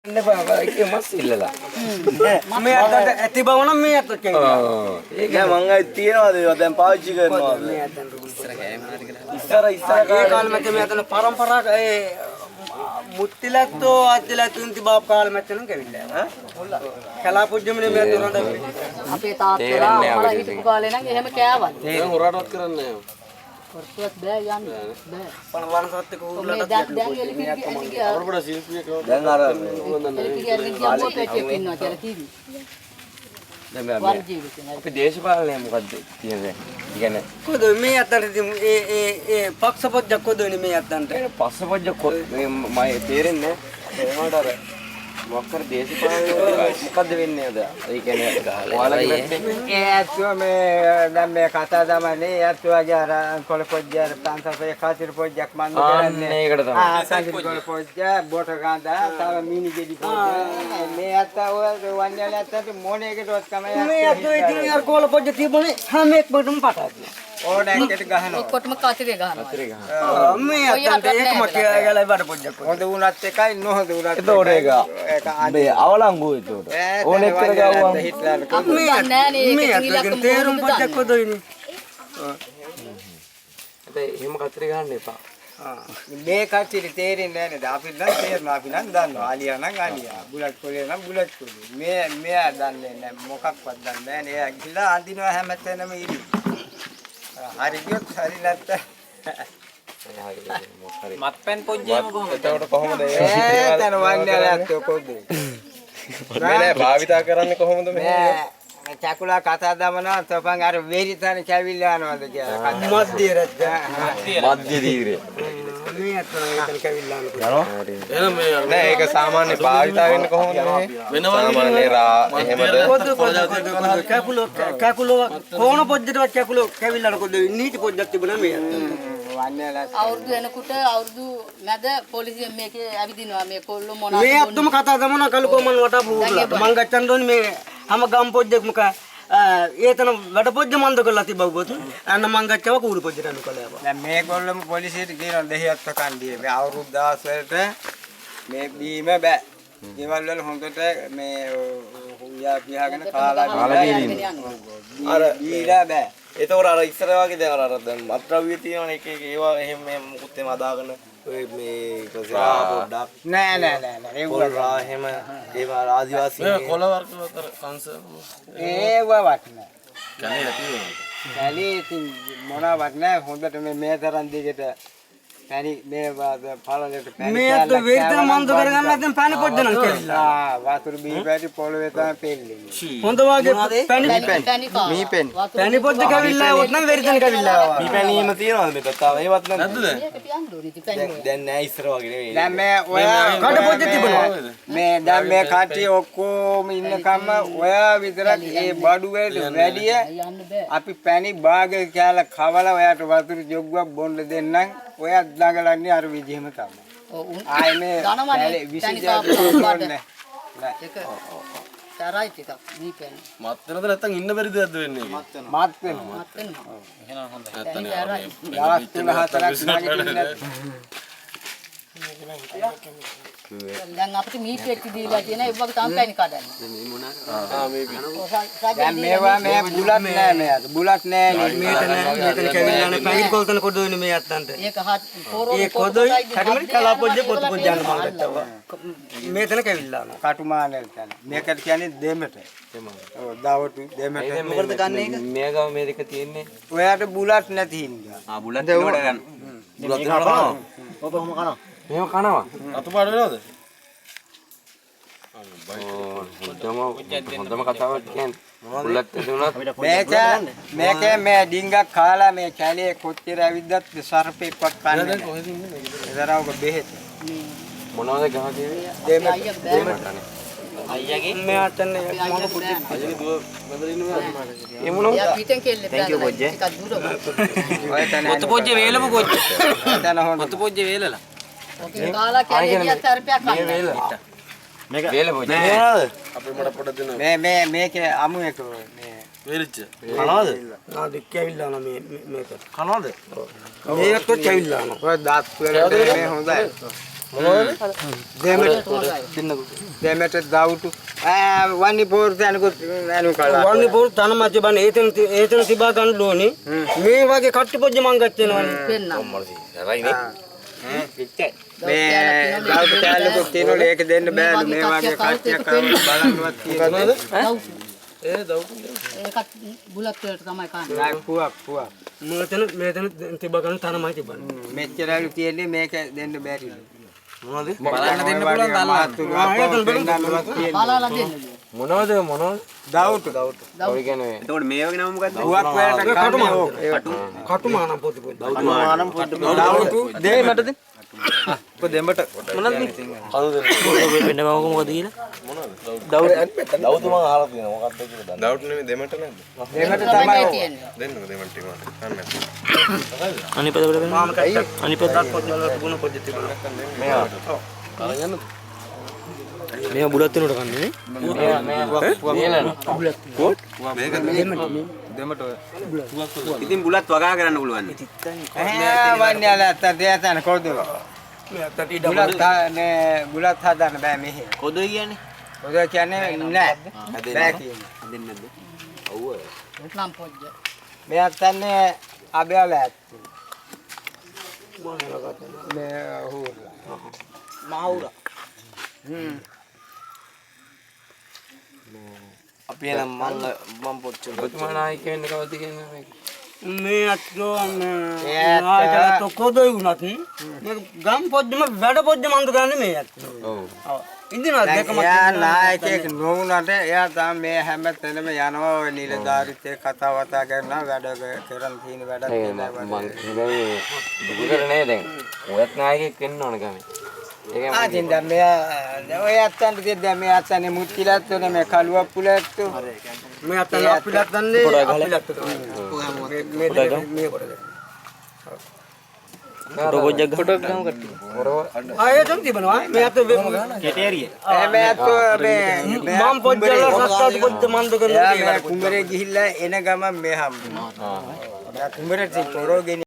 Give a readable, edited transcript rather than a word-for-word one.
Ini bapak itu masih lelah. මේ අතට ඇති බව නම් මේ අතට කියනවා. ඒක මං අයි තියනවාද ඒවා දැන් පාවිච්චි කරනවාද? මේ අතට ඉස්සර ඒ කාලේ මැද මේ අතන පරම්පරා ඒ මුත්තිලත්තෝ අත්තිලතුන් තිබා කාලේ මැද නම් කැවිලා. කලා පුජ්ජමනේ මේ අතන හොඳ. අපේ තාත්තලා අම්මලා හිටපු කාලේ නම් එහෙම කෑවද? දැන් හොරාටවත් කරන්නේ නැහැ. කොරටුවත් බෑ යන්න බෑ. පණවනසත් එක්ක උඩලට දැන් එලිපිරිය අපරපඩ ශිල්පියෙක් දැන් අර ඉන්නවා කියලා කිව්වි. අපි දේශපාලනය මොකද්ද කියන්නේ? කියන්නේ කොහොද මේ අතට ඒ පක්ෂපොජ්ජක් කොහොදනේ මේ අතන්ට? පස්සපොජ්ජ මම තේරෙන්නේ ඒකට අර මොකක්ද දේශපාලනය මොකද්ද වෙන්නේ අද? ඒ කියන්නේ ඔයාලගේ පැත්තේ ඒ ඇත්තෝ මේ දැන් මේ කතා දමන්නේ ඇත්තෝගේ අර කොළ පොජ්ජ අර පන්සපේ කාතිර පොජ්ජක් මන් කරන්නේ ඒකට තමයි. සංගීත කොළ පොජ්ජ බොට ගාඳා තව මිනි ගෙඩි පොජ්ජ මේ අත්තා ඔය වන්‍යල ඇත්තට මොනේකටවත් කමයි මේ අතෝ ඉතින් අර කොළ පොජ්ජ තිබුණේ හැම එකකටම පටාතියි. ඕඩැක්කට ගහනවා ඔක්කොටම කතිරේ ගහනවා. මේ අතන්ට ඒකම කියලා බඩ පොජ්ජක්. හොඳ උනත් එකයි නොහොඳ උනත් ඒතෝට ඒක මේ අවලංගු ඒතෝට ඕනෙක් කරගවුවම හිට්ලර් මේ අතකින් තේරුම් පොජ්ජක් කොහොදයිනේ. එහෙම කතරේ ගන්න එපා. මේ කච්චිට තේරෙන්නේ නැහැ නේද? අපි නම් තේරෙනවා අපි නම් දන්නවා. ආලියා නම් ආලියා. බුලත් කොලේ නම් බුලත් කොලේ. මෙයා දන්නේ නැහැ මොකක්වත් දන්නේ නැහැ නේ. එයා ගිහලා අඳිනවා හැමතැනම ඉරි. හරි ගියොත් හරි නැත්නම් මත්පැන් පොජ්ජේම කොහොමද? එතකොට කොහොමද තන වන්නේලත් කොහොමද? මේ භාවිතා කරන්නේ කොහොමද මේ? චකුලා කතා දමනවා තපන් අර වේරිතන කැවිල්ලා යනවාද කියලා. මධ්‍ය රජ මධ්‍ය දීර්ය. මේ අතන ඒකන කැවිල්ලා යනවා. එහෙනම් මේ නෑ ඒක සාමාන්‍ය භාවිතා වෙන්නේ කොහොමද මේ? වෙනවන්නේ එහෙමද? කකුලෝ කොන පොජ්ජටවත් කකුලෝ කැවිල්ලා කොහොද නීති පොජ්ජක් තිබුණා මේ අතන. වන්නේලත් අවුරුදු වෙනකොට අවුරුදු මැද පොලිසියෙන් මේකේ ඇවිදිනවා මේ කොල්ල මොනවා මේ අත්තම කතා දමන කලකෝ මන් වටා පුරලා මං ගච්ඡන් දෝනේ මේ හැම ගම් පොජ්ජක් මුක ඒතන වැඩ පොජ්ජ මන්ද කරලා තිබවුවොත් අන්න මං ගච්ඡව කූරු පොජ්ජට අනු කළා. දැන් මේගොල්ලොම පොලිසියට කියනවා දෙහියත් කන්දියේ මේ අවුරුදු 10 වලට මේ බීම බෑ. ගෙවල් වල හොඳට මේ උයා පියාගෙන කාලා අර බීලා බෑ. ඒතකොට අර ඉස්සර වගේ දැන් අර දැන් මත්ද්‍රව්‍ය තියෙන එක එක ඒවා එහෙම මුකුත් එහෙම අදාගෙන ඔය මේ කොසිරා පොඩ්ඩක් නෑ ඒවා එහෙම ඒවා ආදිවාසී මේ කොළ වර්ග අතර කංශ ඒව වටන. කන්නේ නැතිව කැලේ ඉතින් මොනවත් නෑ හොඳට මේ තරම් දිගට පැණි මේ පාලලට පැණි මේ අත වේදන මන්ද කරගන්න නැත්නම් පානි පොජ්ජ නම් කැවිල්ලා. වතුර බී පැටි පොළවේ තමයි පෙල්ලෙන්නේ. හොඳ වාගේ පැණි මීපෙන් පැණි පොජ්ජ කැවිල්ලා වොත් නම් වේදන කැවිල්ලා. මේ පැණීම තියනවාද මේ පැත්තාව ඒවත් නැද්ද දැන් මේක තියන්න ඕනේ ඉතින් පැණි දැන් නෑ ඉස්සර වගේ නෙවෙයි දැන් මේ ඔයා කඩ පොජ්ජ තිබුණා. මේ දැන් මේ කට්ටිය ඔක්කොම ඉන්නකම ඔයා විතරක් ඒ බඩු වලට වැඩිය යන්න බෑ. අපි පැණි බාග කියලා කවලා ඔයාට වතුර ජොග්ගක් බොන්න දෙන්නම්. ඔයා දඟලන්නේ අර විදිහම තමයි. ඔව් ආයේ මේ ධනමනේ විශේෂ පැණි නෑ. ඒක තරයි ටිකක් මේ පැණි මත් වෙනද නැත්තම් ඉන්න බැරිද නැද්ද වෙන්නේ මත් වෙනවා. මත් වෙනවා. එහෙනම් හොඳයි දවස් 3-4ක් නැගිටින්න දැන් අපිට මීට එක්ක දීලා තියෙන ඒ වගේ තමයි පැණි කඩන්නේ. දැන් මේවා මේ බුලත් නෑ මේ අත. බුලත් නෑ නේ. මේතන කැවිල්ලා නේ පැණි කොල්තන කොඩෝනේ මේ අත්තන්ට. ඒක පොරොන් ඒ කොදොයි කඩමරි කලා පොජ්ජ පොත් පොජ්ජන්න මං ගත්තා. මේතන කැවිල්ලා. කටුමානෙල් තන. මේකට කියන්නේ දෙමට. ඔව් දවටු දෙමට. මොකටද ගන්න එක? මේ ගාව මේ දෙක තියෙන්නේ. ඔයාට බුලත් නැති හින්දා. බුලත් දෙවට ගන්න. බුලත් දෙකට කනවා ඔබ කොහොම කනවා? මේව කනවා. අතුපාඩ වෙනවද හොඳම කතාවක් කියන්නේ බුලත් දුනත් මේක මේ ඩිංගක් කාලා මේ කැලේ කොච්චර ඇවිද්දත් සර්පෙක්වත් කන්නේ නැහැ. ඒතරවක බෙහෙත්. මොනවද ගහ තියෙන්නේ? දෙමට. අයියාගේ මේ අතන මොන පුටි අයියගේ දුව මෙතන ඉන්නේ ඒ මොනවද? යා පිටෙන් කෙල්ලේ Thank you, පොජ්ජ. ටිකක් දුර. ඔය තන පොත් පොජ්ජ වේලම පොජ්ජ. තන හොඳ. පොත් පොජ්ජ වේලලා. ඔකේ කාලා කැලේ ගියත් තරපයක් මේ කන්න. වේල. මේක වේල පොජ්ජ. අපේ මට පොඩ දෙන්න මේකේ අමු එක මේ වේලිච්ච කනවාද ආ දෙක කැවිල්ලා මේක. කනවාද මේකත් කැවිල්ලා. ඔය දාත් වල මේ හොඳයි. දෙමෙට දවුටු වන්නි පෝර්ත අනුකුත් අනු කළා. වන්නේ පොල් තන මැච බන ඒතන තිබා ගන්න ඕනේ. මේ වගේ කට්ටි පොජ්ජ මං ගත්තේනවනේ. පෙන්නම්. මේ දවුටු කැලලකුත් තියෙනවලු ඒක දෙන්න බෑලු මේ වගේ කට්ටියක් බලන්නවත් තියෙනවද? ඒකත් බුලත් වලට තමයි කන්නේ. නෑ පුවක්. මෙතන තිබා ගන්න තන මැච බන. මෙච්චරලු තියෙන්නේ මේක දෙන්න බැරිලු. බලන්න දෙන්න පුළුවන් දල්ලා. බලලා දෙන්න. මොනවද දවුටු. ඔය කියන්නේ එතකොට මේ වගේ නම මොකද්ද? පුවක් වලට කටුමානම් පොත පොත. දවුටු දෙමෙට දෙන්න. දෙමට මොනවද මේ? වෙන මොකද කියලා දවුතු මම අහලා තියෙනවා මොකක්ද කියලා දන්නේ. දවුට් නෙමෙයි දෙමට නේද? දෙමෙට තමයි තියෙන්නේ. දෙන්නකෝ දෙමට ටික මට. අන්න. අනිත් පැත්තට වෙන්න අනිත් පැත්තට පොත් වල ගුණ පොජ්ජ තිබුණා. මෙයා මෙයා බුලත් වෙනකොට කන්නේ දෙමෙට ඉතින් බුලත් වගා කරන්න පුළුවන්. වන්නේ අලත්ත දෙයතන කොල්ද? බුලත් හදන්න බෑ මෙහෙ. කොදොයි කියන්නේ? කොද කියන්නේ නෑ. බෑ කියන්නේ. දෙන්නේ නැද්ද? නම් පොජ්ජ. මෙයාත් තන්නේ අබයල ඇත්ත. මේ හුරලා. මහවුරා. අපි එනම් මම පොච්චු. ඔතුමා නායක වෙන්න කවද්ද කියන්නේ මේක මේ අත්ෝ නායකලත් කොදොයි වුණත් මේ ගම් පොජ්ජම වැඩ පොජ්ජ මන්ද ගන්න මේ අත්ෝ. ඔව්. ඉන්දිනා දෙකම එයා නායකයෙක් නොවුනට එයා තමයි මේ හැම තැනම යනවා ඔය නිලධාරිත් එක්ක කතා බතා කරනවා වැඩ කරන් තියෙන වැඩක් මං දුකරනේ දැන් ඔයත් නායකයෙක් වෙන්න ඕන ගමේ ඒක ආදින් දැන් මෙයා ඔය අත්තන්ට දෙද්දා මේ අත්තනේ මුත්තිලත් උනේ මේ කලුවක් පුලත් මේ අතන අපිලත් දන්නේ අපිලත් මේ පොඩ රොබොජ්ජක් ෆොටෝ ගමු කට්ටිය ආයෙත් තිබනවා මේ අත කෙටේරිය. මේ අත්තෝ මේ මම් පොජ්ජල සත්තාද පොජ්ජ මන්ද කරනවා කුඹරේ ගිහිල්ලා එන ගමන් මේ හම්බුනා. කුඹරේ පොරෝගෙන